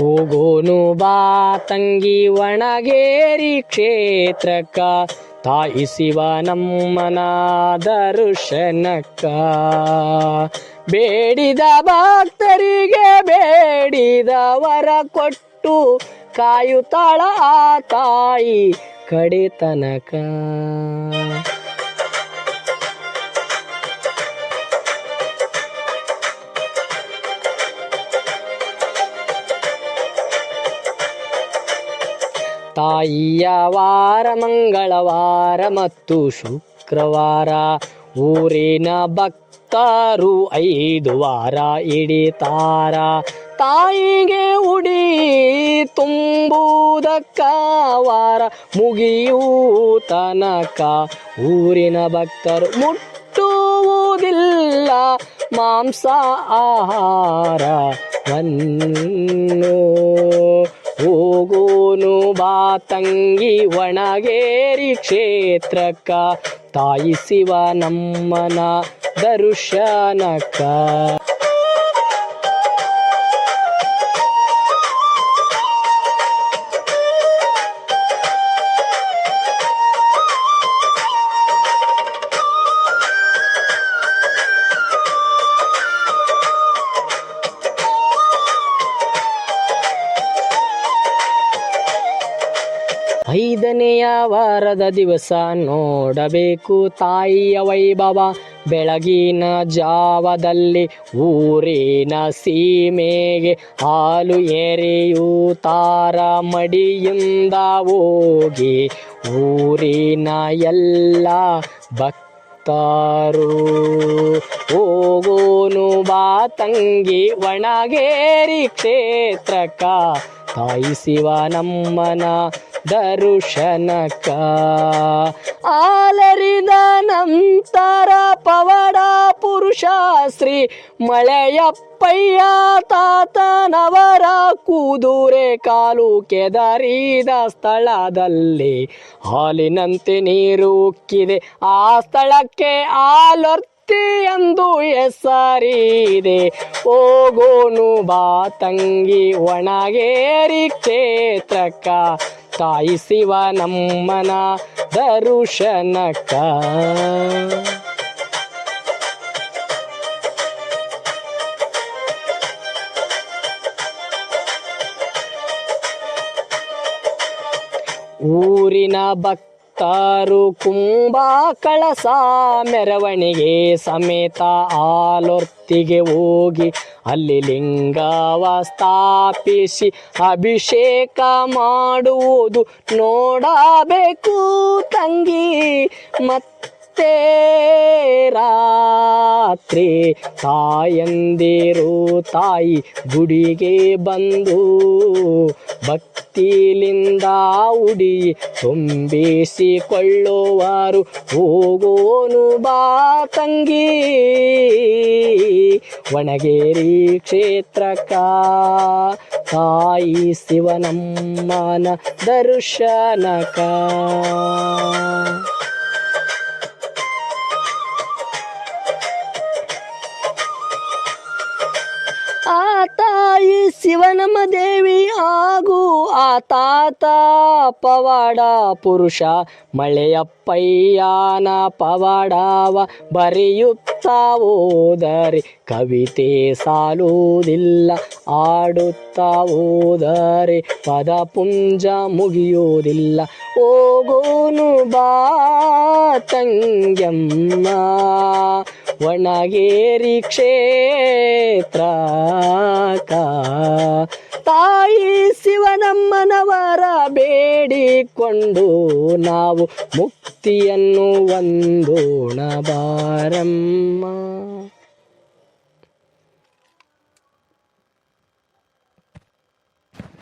ಹೋಗೋನು ಬಾ ತಂಗಿ ಒಣಗೇರಿ ಕ್ಷೇತ್ರಕ್ಕ, ತಾಯಿ ಶಿವನಮ್ಮನ ದರ್ಶನಕ್ಕ. ಬೇಡಿದ ಭಕ್ತರಿಗೆ ಬೇಡಿದ ವರ ಕೊಟ್ಟು ಕಾಯುತ್ತಾಳ ಆ ತಾಯಿ ಕಡೆತನಕ. ತಾಯಿಯ ವಾರ ಮಂಗಳವಾರ ಮತ್ತು ಶುಕ್ರವಾರ ಊರಿನ ಭಕ್ತರು 5 ವಾರ ಹಿಡಿತಾರ. ತಾಯಿಗೆ ಉಡಿ ತುಂಬುವುದಕ್ಕ ವಾರ ಮುಗಿಯೂ ತನಕ ಊರಿನ ಭಕ್ತರು ಮುಟ್ಟುವುದಿಲ್ಲ ಮಾಂಸ ಆಹಾರವನ್ನು. ಹೋಗೋನು ಬಾ ತಂಗಿ ಒಣಗೇರಿ ಕ್ಷೇತ್ರಕ್ಕ, ತಾಯಿ ಶಿವನಮ್ಮನ ದರ್ಶನಕ್ಕ. ಐದನೆಯ ವಾರದ ದಿವಸ ನೋಡಬೇಕು ತಾಯಿಯ ವೈಭವ. ಬೆಳಗಿನ ಜಾವದಲ್ಲಿ ಊರಿನ ಸೀಮೆಗೆ ಹಾಲು ಎರೆಯುತ್ತಾರ ಮಡಿಯಿಂದ ಹೋಗಿ ಊರಿನ ಎಲ್ಲ ಭಕ್ತರು. ಹೋಗೋನು ಬಾ ತಂಗಿ ಒಣಗೇರಿ ಕ್ಷೇತ್ರಕ್ಕ, ತಾಯಿ ಶಿವನಮ್ಮನ ದರ್ಶನಕ್ಕ. ಆಲರಿದ ನಂತರ ಪವಾಡ ಪುರುಷ ಶ್ರೀ ಮಳೆಯಪ್ಪಯ್ಯ ತಾತನವರ ಕುದುರೆ ಕಾಲು ಕೆದರಿದ ಸ್ಥಳದಲ್ಲಿ ಹಾಲಿನಂತೆ ನೀರು ಉಕ್ಕಿದೆ. ಆ ಸ್ಥಳಕ್ಕೆ ಆಲೊರ್ತಿ ಎಂದು ಹೆಸರಿದೆ. ಹೋಗೋನು ಬಾ ತಂಗಿ ಒಣಗೇರಿ ಕ್ಷೇತ್ರಕ್ಕ, ತಾಯಿ ಶಿವನಮ್ಮನ ದರ್ಶನಕ್ಕ. ಊರಿನ ಭಕ್ತರು ಕುಂಭ ಕಳಸ ಮೆರವಣಿಗೆ ಸಮೇತ ಆಲೊರ್ತಿಗೆ ಹೋಗಿ ಅಲ್ಲಿ ಲಿಂಗವ ಸ್ಥಾಪಿಸಿ ಅಭಿಷೇಕ ಮಾಡುವುದು ನೋಡಬೇಕು ತಂಗಿ. ಮತ್ತೆ ರಾತ್ರಿ ತಾಯಂದಿರು ತಾಯಿ ಗುಡಿಗೆ ಬಂದು ಭಕ್ತಿಲಿಂದ ಉಡಿ ತುಂಬಿಸಿಕೊಳ್ಳುವರು. ಹೋಗೋನು ಬಾ ತಂಗಿ ಒಣಗೇರಿ ಕ್ಷೇತ್ರಕ್ಕ, ತಾಯಿ ಶಿವನಮ್ಮನ ದರ್ಶನಕ್ಕ. ಆ ತಾಯಿ ಶಿವನಮ್ಮ ದೇವಿ ಹಾಗೂ ಆ ತಾತ ಪವಾಡ ಪುರುಷ ಮಳೆಯಪ್ಪಯ್ಯನ ಪವಾಡವ ಬರೆಯುತ್ತಾ ಹೋದರೆ ಕವಿತೆ ಸಾಲುವುದಿಲ್ಲ. ಆಡುತ್ತಾ ಹೋದರೆ ಪದಪುಂಜ ಮುಗಿಯುವುದಿಲ್ಲ. ಹೋಗೋನು ಬಾ ತಂಗ್ಯಮ್ಮ ಒಣಗೇರಿ ಕ್ಷೇತ್ರಕ್ಕ, ತಾಯಿ ಶಿವನಮ್ಮನವರ ಬೇಡಿಕೊಂಡು ನಾವು ಮುಕ್ತಿಯನ್ನು ಹೊಂದೋಣ ಬಾರಮ್ಮ.